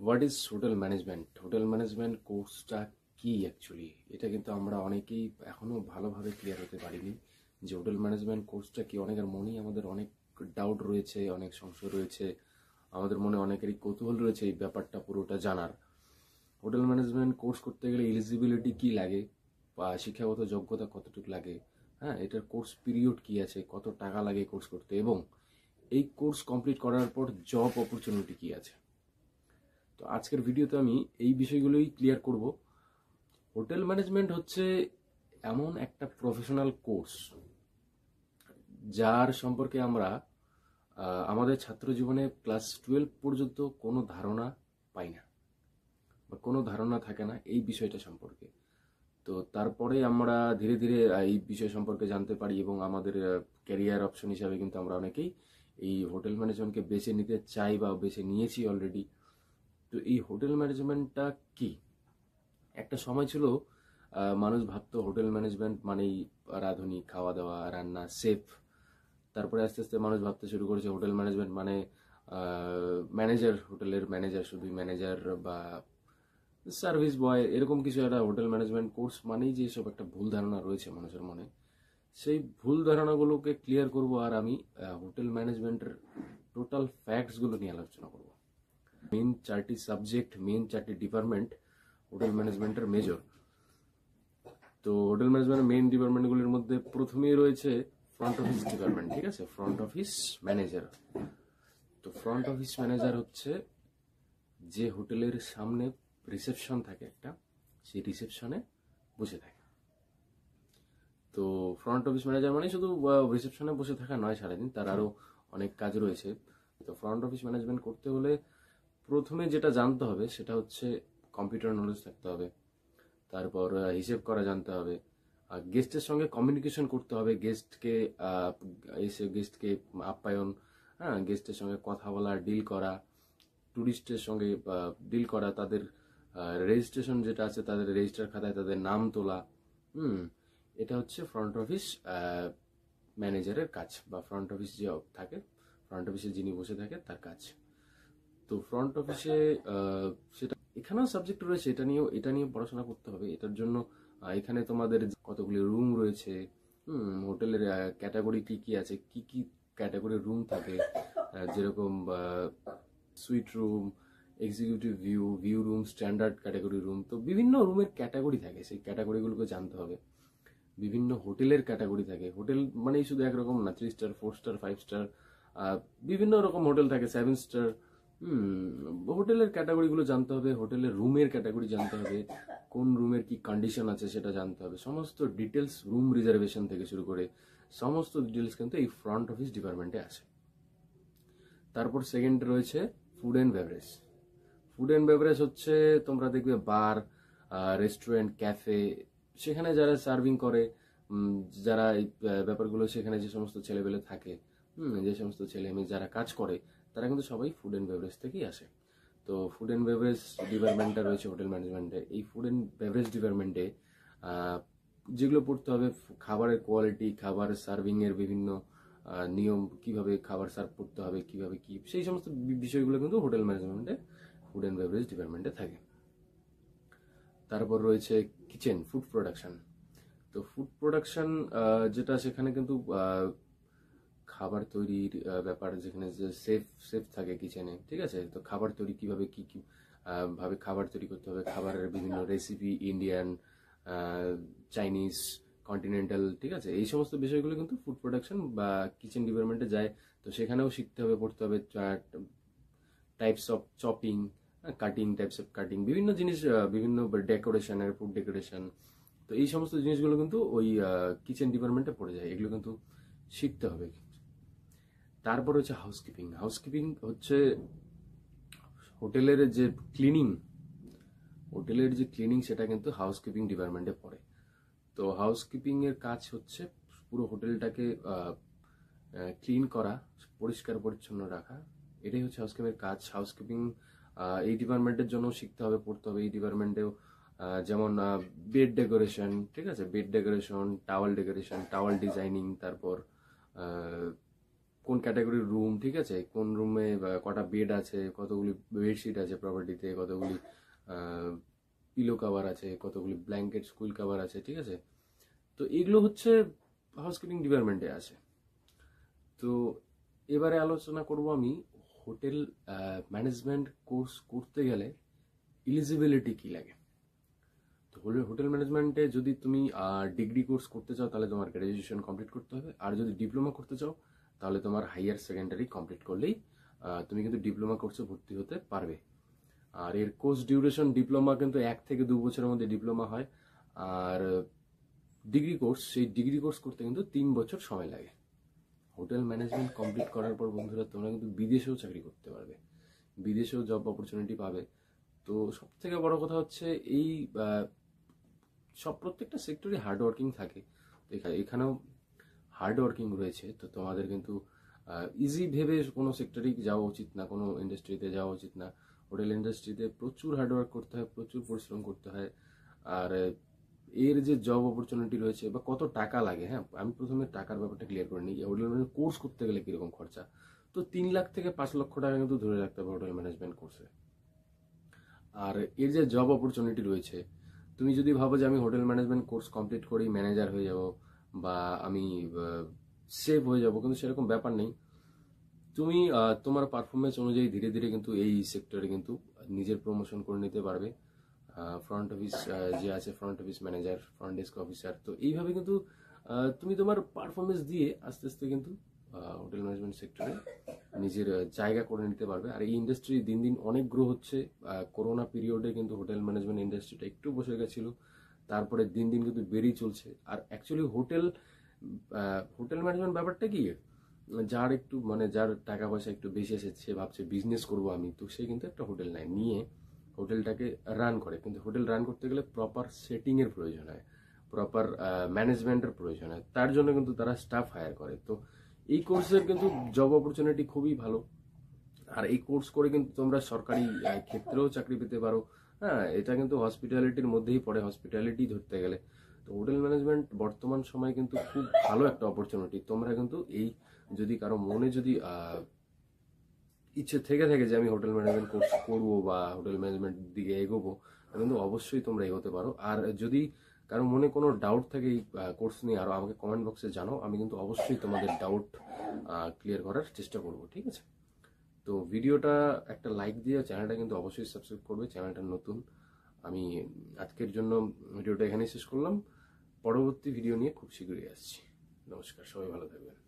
What is hotel management? Hotel management কোর্সটা কি actually? এটা কিন্তু আমরা অনেকেই এখনো ভালোভাবে ক্লিয়ার হতে পারিনি যে হোটেল ম্যানেজমেন্ট কোর্সটা কি। অনেকের মনেই আমাদের অনেক ডাউট রয়েছে, অনেক সংশয় রয়েছে, আমাদের মনে অনেকেরই কৌতূহল রয়েছে এই ব্যাপারটা পুরোটা জানার। হোটেল ম্যানেজমেন্ট কোর্স করতে গেলে এলিজিবিলিটি কি লাগে, বা শিক্ষাগত যোগ্যতা কতটুকু লাগে, হ্যাঁ, এটার কোর্স পিরিয়ড কি আছে, কত টাকা লাগে কোর্স করতে, এবং এই কোর্স কমপ্লিট করার পর জব অপরচুনিটি কি আছে। তো আজকের ভিডিওতে আমি এই বিষয়গুলোই ক্লিয়ার করব। হোটেল ম্যানেজমেন্ট হচ্ছে এমন একটা প্রফেশনাল কোর্স যার সম্পর্কে আমরা আমাদের ছাত্র জীবনে ক্লাস 12 পর্যন্ত কোনো ধারণা পাই না, বা কোনো ধারণা থাকে না এই বিষয়টা সম্পর্কে। তো তারপরে আমরা ধীরে ধীরে এই বিষয় সম্পর্কে জানতে পারি, এবং আমাদের ক্যারিয়ার অপশন হিসাবে কিন্তু আমরা অনেকেই এই হোটেল ম্যানেজমেন্টকে বেছে নিতে চাই বা বেছে নিয়েছি অলরেডি। তো এই হোটেল ম্যানেজমেন্টটা কি? একটা সময় ছিল মানুষ ভাবতো হোটেল ম্যানেজমেন্ট মানেই রাঁধুনি, খাওয়া দাওয়া, রান্না, সেফ। তারপরে আস্তে আস্তে মানুষ ভাবতে শুরু করেছে হোটেল ম্যানেজমেন্ট মানে ম্যানেজার, হোটেলের ম্যানেজার, শুধু ম্যানেজার বা সার্ভিস বয়, এরকম কিছু একটা। হোটেল ম্যানেজমেন্ট কোর্স মানেই যে সব একটা ভুল ধারণা রয়েছে মানুষের মনে, সেই ভুল ধারণাগুলোকে ক্লিয়ার করব। আর আমি হোটেল ম্যানেজমেন্টের টোটাল ফ্যাক্টসগুলো নিয়ে আলোচনা করব। মেন 4টি সাবজেক্ট, মেন 4টি ডিপার্টমেন্ট হোটেল ম্যানেজমেন্টের মেজর। তো হোটেল ম্যানেজমেন্টের মেইন ডিপার্টমেন্টগুলির মধ্যে প্রথমেই রয়েছে ফ্রন্ট অফিস ডিপার্টমেন্ট, ঠিক আছে, ফ্রন্ট অফিস ম্যানেজার। তো ফ্রন্ট অফিস ম্যানেজার হচ্ছে যে হোটেলের সামনে রিসেপশন থাকে একটা, সেই রিসেপশনে বসে থাকে। তো ফ্রন্ট অফিস ম্যানেজার মানে শুধু রিসেপশনে বসে থাকা নয় সারাদিন, তার আরো অনেক কাজ রয়েছে। তো ফ্রন্ট অফিস ম্যানেজমেন্ট করতে হলে প্রথমে যেটা জানতে হবে সেটা হচ্ছে কম্পিউটার নলেজ থাকতে হবে, তারপর হিসেব করা জানতে হবে, গেস্টের সঙ্গে কমিউনিকেশন করতে হবে, গেস্টকে আপ্যায়ন, হ্যাঁ, গেস্টের সঙ্গে কথা বলা, ডিল করা, টুরিস্টের সঙ্গে ডিল করা, তাদের রেজিস্ট্রেশন যেটা আছে তাদের রেজিস্টার খাতায় তাদের নাম তোলা। এটা হচ্ছে ফ্রন্ট অফিস ম্যানেজারের কাজ, বা ফ্রন্ট অফিস যে থাকে, ফ্রন্ট অফিসে যিনি বসে থাকে তার কাজ। তো ফ্রন্ট অফিসে সেটা এখানেও সাবজেক্ট রয়েছে, এটা নিয়ে পড়াশোনা করতে হবে। এটার জন্য এখানে তোমাদের কতগুলি রুম রয়েছে, হোটেলের ক্যাটাগরি কি কি আছে, কি কি ক্যাটাগরির রুম থাকে, যেরকম sweet room, executive view room, standard category room. তো বিভিন্ন রুমের ক্যাটাগরি থাকে, সেই ক্যাটাগরিগুলোকে জানতে হবে। বিভিন্ন হোটেলের ক্যাটাগরি থাকে, হোটেল মানেই শুধু একরকম না, 3 স্টার, 4 স্টার, 5 স্টার, বিভিন্ন রকম হোটেল থাকে, 7 স্টার। হোটেলের ক্যাটাগরিগুলো জানতে হবে, হোটেলের রুমের ক্যাটাগরি জানতে হবে, কোন রুমের কি কন্ডিশন আছে সেটা জানতে হবে। সমস্ত ডিটেলস, রুম রিজার্ভেশন থেকে শুরু করে সমস্ত ডিটেলস কিন্তু এই ফ্রন্ট অফিস ডিপার্টমেন্টে আসে। তারপর সেকেন্ড রয়েছে food and beverage. Food and beverage হচ্ছে তোমরা দেখবে বার, রেস্টুরেন্ট, ক্যাফে, সেখানে যারা সার্ভিং করে, যারা এই ব্যাপারগুলো, সেখানে যে সমস্ত ছেলেবেলে থাকে, যে সমস্ত ছেলে মেয়ে যারা কাজ করে, তারা কিন্তু সবাই ফুড অ্যান্ড বেভারেজ থেকেই আসে। তো ফুড অ্যান্ড বেভারেজ ডিপার্টমেন্টটা রয়েছে হোটেল ম্যানেজমেন্টে। এই ফুড অ্যান্ড বেভারেজ ডিপার্টমেন্টে যেগুলো পড়তে হবে, খাবারের কোয়ালিটি, খাবার সার্ভিং এর বিভিন্ন নিয়ম, কিভাবে খাবার সার্ভ করতে হবে, কিভাবে কি, সেই সমস্ত বিষয়গুলো কিন্তু হোটেল ম্যানেজমেন্টে, ফুড অ্যান্ড বেভারেজ ডিপার্টমেন্টে থাকে। তারপর রয়েছে কিচেন, ফুড প্রোডাকশন। তো ফুড প্রোডাকশন যেটা, সেখানে কিন্তু খাবার তৈরির ব্যাপার, যেখানে যে সেফ থাকে কিচেনে, ঠিক আছে। তো খাবার তৈরি কিভাবে, কি কি ভাবে খাবার তৈরি করতে হবে, খাবারের বিভিন্ন রেসিপি, ইন্ডিয়ান, চাইনিজ, কন্টিনেন্টাল, ঠিক আছে, এই সমস্ত বিষয়গুলো কিন্তু ফুড প্রোডাকশন বা কিচেন ডিপার্টমেন্টে যায়। তো সেখানেও শিখতে হবে, পড়তে হবে, types of chopping, cutting, types of cutting, বিভিন্ন জিনিস, বিভিন্ন ডেকোরেশনের, ফুড ডেকোরেশন। তো এই সমস্ত জিনিসগুলো কিন্তু ওই কিচেন ডিপার্টমেন্টে পড়ে যায়, এগুলো কিন্তু শিখতে হবে। তারপর হচ্ছে হাউসকিপিং। হাউসকিপিং হচ্ছে হোটেলের যে ক্লিনিং, সেটা কিন্তু হাউসকিপিং ডিপার্টমেন্টে পড়ে। তো হাউসকিপিং এর কাজ হচ্ছে পুরো হোটেলটাকে ক্লিন করা, পরিষ্কার পরিচ্ছন্ন রাখা, এটাই হচ্ছে হাউসকিপিংয়ের কাজ। হাউসকিপিং এই ডিপার্টমেন্টের জন্য শিখতে হবে, পড়তে হবে। এই ডিপার্টমেন্টেও যেমন বেড ডেকোরেশন, ঠিক আছে, বেড ডেকোরেশন, টাওয়াল ডিজাইনিং, তারপর কোন ক্যাটাগরির রুম, ঠিক আছে, কোন রুমে কটা বেড আছে, কতগুলি বেডশিট আছে প্রপার্টিতে, কতগুলি পিলো কাভার আছে, কতগুলি ব্ল্যাঙ্কেট স্কুল কাভার আছে, ঠিক আছে। তো এগুলো হচ্ছে হাউসকিপিং ডিপার্টমেন্টে আছে। তো এবারে আলোচনা করব আমি হোটেল ম্যানেজমেন্ট কোর্স করতে গেলে এলিজিবিলিটি কি লাগে। তো হোটেল ম্যানেজমেন্টে যদি তুমি ডিগ্রি কোর্স করতে চাও তাহলে তোমার গ্র্যাজুয়েশন কমপ্লিট করতে হবে, আর যদি ডিপ্লোমা করতে চাও তাহলে তোমার হাইয়ার সেকেন্ডারি কমপ্লিট করলেই তুমি কিন্তু ডিপ্লোমা কোর্সে ভর্তি হতে পারবে। আর এর কোর্স ডিউরেশন ডিপ্লোমা কিন্তু 1 থেকে 2 বছরের মধ্যে ডিপ্লোমা হয়, আর ডিগ্রি কোর্স, সেই ডিগ্রি কোর্স করতে কিন্তু 3 বছর সময় লাগে। হোটেল ম্যানেজমেন্ট কমপ্লিট করার পর বন্ধুরা তোমরা কিন্তু বিদেশেও চাকরি করতে পারবে, বিদেশেও জব অপরচুনিটি পাবে। তো সব থেকে বড় কথা হচ্ছে এই প্রত্যেকটা সেক্টরে হার্ড ওয়ার্কিং থাকে, এখানেও হার্ড ওয়ার্কিং রয়েছে। তো তোমাদের কিন্তু ইজি ভেবে কোনো সেক্টরেই যাওয়া উচিত না, কোনো ইন্ডাস্ট্রিতে যাওয়া উচিত না। হোটেল ইন্ডাস্ট্রিতে প্রচুর হার্ড ওয়ার্ক করতে হয়, প্রচুর পরিশ্রম করতে হয়। আর এর যে জব অপরচুনিটি রয়েছে বা কত টাকা লাগে, হ্যাঁ আমি প্রথমে টাকার ব্যাপারটা ক্লিয়ার করে নিই। হোটেল ম্যানেজমেন্ট কোর্স করতে গেলে কিরকম খরচা, তো 3 লাখ থেকে 5 লক্ষ টাকা কিন্তু ধরে রাখতে হবে হোটেল ম্যানেজমেন্ট কোর্সে। আর এর যে জব অপরচুনিটি রয়েছে, তুমি যদি ভাবো যে আমি হোটেল ম্যানেজমেন্ট কোর্স কমপ্লিট করেই ম্যানেজার হয়ে যাব বা আমি সেভ হয়ে যাব, কিন্তু সেরকম ব্যাপার নেই। তুমি তোমার পারফরমেন্স অনুযায়ী ধীরে ধীরে কিন্তু এই সেক্টরে কিন্তু নিজের প্রমোশন করে নিতে পারবে। ফ্রন্ট অফিস যে আছে, front office manager, front desk officer, তো এইভাবে কিন্তু তুমি তোমার পারফরমেন্স দিয়ে আস্তে আস্তে কিন্তু হোটেল ম্যানেজমেন্ট সেক্টরে নিজের জায়গা করে নিতে পারবে। আর এই ইন্ডাস্ট্রি দিন দিন অনেক গ্রো হচ্ছে। করোনা পিরিয়ডে কিন্তু হোটেল ম্যানেজমেন্ট ইন্ডাস্ট্রিটা একটু বসে গেছিল, তারপরে দিন দিন কিন্তু বেড়েই চলছে। আর অ্যাকচুয়ালি হোটেল ম্যানেজমেন্ট ব্যাপারটা কি, যার একটু মানে যার টাকা পয়সা একটু বেশি আছে, সে ভাবছে বিজনেস করবো আমি, তো সে কিন্তু একটা হোটেল নেয়, নিয়ে হোটেলটাকে রান করে। কিন্তু হোটেল রান করতে গেলে প্রপার সেটিং এর প্রয়োজন হয়, প্রপার ম্যানেজমেন্টের প্রয়োজন হয়, তার জন্য কিন্তু তারা স্টাফ হায়ার করে। তো এই কোর্সের কিন্তু জব অপরচুনিটি খুবই ভালো। আর এই কোর্স করে কিন্তু তোমরা সরকারি ক্ষেত্রেও চাকরি পেতে পারো। হ্যাঁ, এটা কিন্তু হসপিটালিটির মধ্যেই পড়ে, হসপিটালিটি ধরতে গেলে। তো হোটেল ম্যানেজমেন্ট বর্তমান সময়ে কিন্তু খুব ভালো একটা অপরচুনিটি। তোমরা কিন্তু এই যদি কারো মনে যদি ইচ্ছে থেকে থাকে যে আমি হোটেল ম্যানেজমেন্ট কোর্স করবো বা হোটেল ম্যানেজমেন্ট দিকে এগোবো, কিন্তু অবশ্যই তোমরা এগোতে পারো। আর যদি কারো মনে কোনো ডাউট থাকে এই কোর্স নিয়ে, আরো আমাকে কমেন্ট বক্সে জানাও, আমি কিন্তু অবশ্যই তোমাদের ডাউট ক্লিয়ার করার চেষ্টা করব, ঠিক আছে। তো ভিডিওটা একটা লাইক দিয়ে চ্যানেলটা কিন্তু অবশ্যই সাবস্ক্রাইব করবে, চ্যানেলটা নতুন। আমি আজকের জন্য ভিডিওটা এখানেই শেষ করলাম, পরবর্তী ভিডিও নিয়ে খুব শীঘ্রই আসছি। নমস্কার, সবাই ভালো থাকবেন।